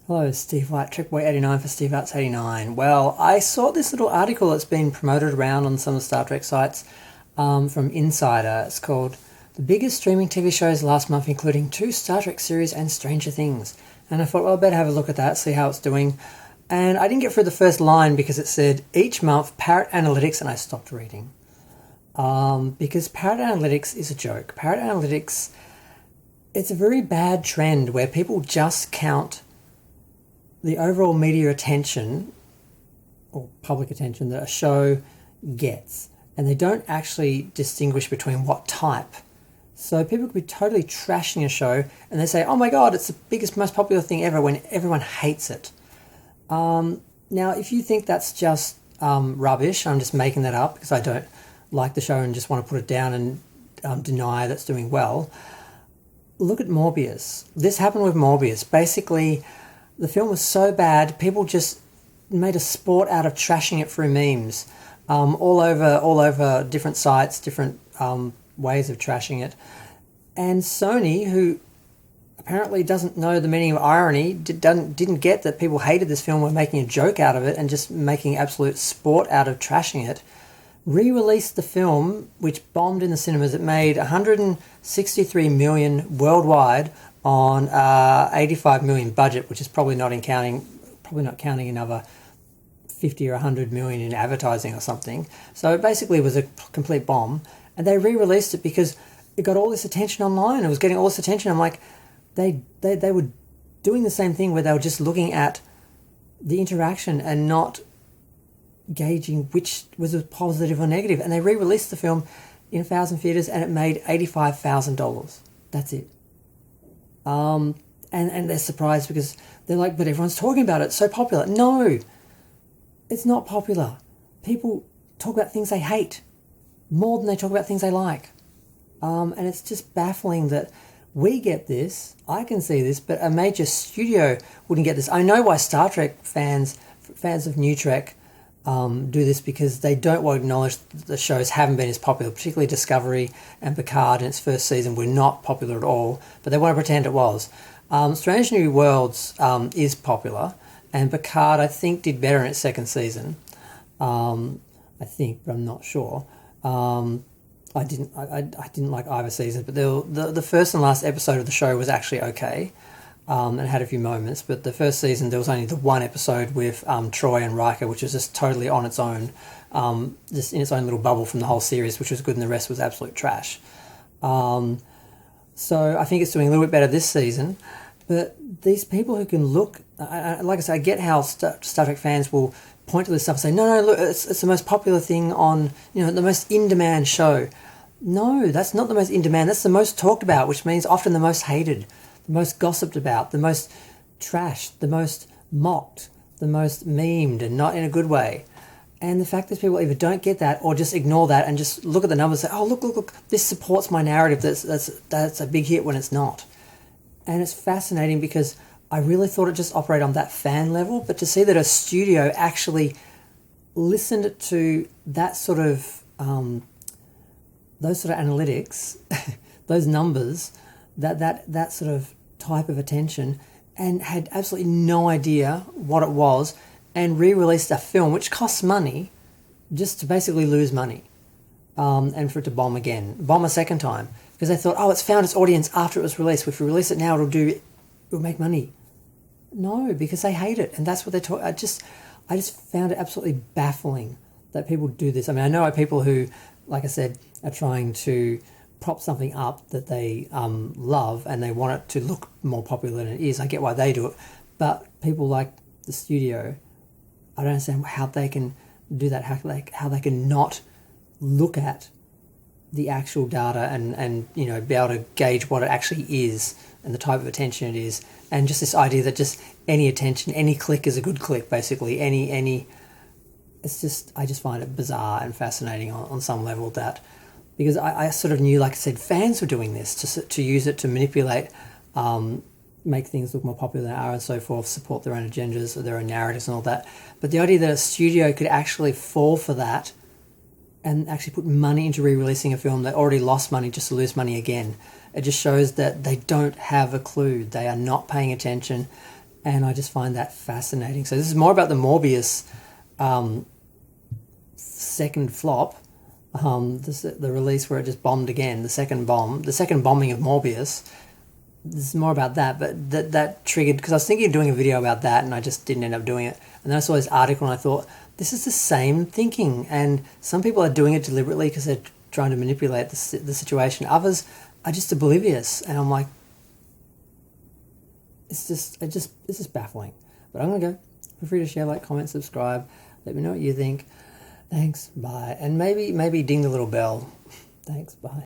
Hello, Steve White, Trickboy89 for Steve Arts 89. Well, I saw this little article that's been promoted around on some of the Star Trek sites from Insider. It's called The Biggest Streaming TV Shows Last Month, Including 2 Star Trek Series and Stranger Things. And I thought, well, I better have a look at that, see how it's doing. And I didn't get through the first line because it said, each month, Parrot Analytics, and I stopped reading. Because Parrot Analytics is a joke. Parrot Analytics, it's a very bad trend where people just count the overall media attention or public attention that a show gets, and they don't actually distinguish between what type. So people could be totally trashing a show and they say, oh my god, it's the biggest, most popular thing ever, when everyone hates it. Now, if you think that's just rubbish, I'm just making that up because I don't like the show and just want to put it down and deny that's doing well, look at Morbius. This happened with Morbius. Basically, the film was so bad, people just made a sport out of trashing it through memes, all over different sites, different ways of trashing it. And Sony, who apparently doesn't know the meaning of irony, didn't get that people hated this film, were making a joke out of it and just making absolute sport out of trashing it, re-released the film, which bombed in the cinemas. It made 163 million worldwide on 85 million budget, which is probably not counting another 50 or 100 million in advertising or something. So it basically was a complete bomb, and they re-released it because it got all this attention online. It was getting all this attention. I'm like, they were doing the same thing where they were just looking at the interaction and not gauging which was positive or negative. And they re-released the film in 1,000 theatres and it made $85,000. That's it. And they're surprised because they're like, but everyone's talking about it. It's so popular. No, it's not popular. People talk about things they hate more than they talk about things they like. And it's just baffling that we get this, I can see this, but a major studio wouldn't get this. I know why Star Trek fans of New Trek do this, because they don't want to acknowledge that the shows haven't been as popular, particularly Discovery and Picard in its first season were not popular at all, but they want to pretend it was. Strange New Worlds is popular, and Picard, I think, did better in its second season. I think, but I'm not sure. I didn't like either season, but the first and last episode of the show was actually okay. And had a few moments, but the first season there was only the one episode with Troy and Riker, which was just totally on its own, just in its own little bubble from the whole series, which was good, and the rest was absolute trash. So I think it's doing a little bit better this season, but these people who can look, like I say, I get how Star Trek fans will point to this stuff and say, no, look, it's the most popular thing on, the most in-demand show. No, that's not the most in-demand, that's the most talked about, which means often the most hated, the most gossiped about, the most trashed, the most mocked, the most memed, and not in a good way. And the fact that people either don't get that or just ignore that and just look at the numbers and say, oh, look, this supports my narrative, that's a big hit, when it's not. And it's fascinating because I really thought it just operated on that fan level, but to see that a studio actually listened to that sort of, those sort of analytics, those numbers, that sort of type of attention, and had absolutely no idea what it was, and re-released a film which costs money just to basically lose money, and for it to bomb a second time, because they thought, oh, it's found its audience after it was released. If we release it now, it'll make money. No, because they hate it, and that's what they talk. I just found it absolutely baffling that people do this. I mean, I know people who, like I said, are trying to prop something up that they love, and they want it to look more popular than it is. I get why they do it, but people like the studio, I don't understand how they can do that, how they can not look at the actual data and be able to gauge what it actually is and the type of attention it is, and just this idea that just any attention, any click is a good click, basically. It's just, I just find it bizarre and fascinating on some level, that because I sort of knew, like I said, fans were doing this to use it to manipulate, make things look more popular than they are and so forth, support their own agendas or their own narratives and all that. But the idea that a studio could actually fall for that and actually put money into re-releasing a film that already lost money just to lose money again, it just shows that they don't have a clue. They are not paying attention. and I just find that fascinating. So this is more about the Morbius second flop, the release where it just bombed again, the second bombing of Morbius. This is more about that, but that triggered, because I was thinking of doing a video about that and I just didn't end up doing it. And then I saw this article and I thought, this is the same thinking, and some people are doing it deliberately because they're trying to manipulate the situation. Others are just oblivious, and I'm like, it's just baffling. But I'm gonna go. Feel free to share, like, comment, subscribe. Let me know what you think. Thanks. Bye. And maybe ding the little bell. Thanks. Bye.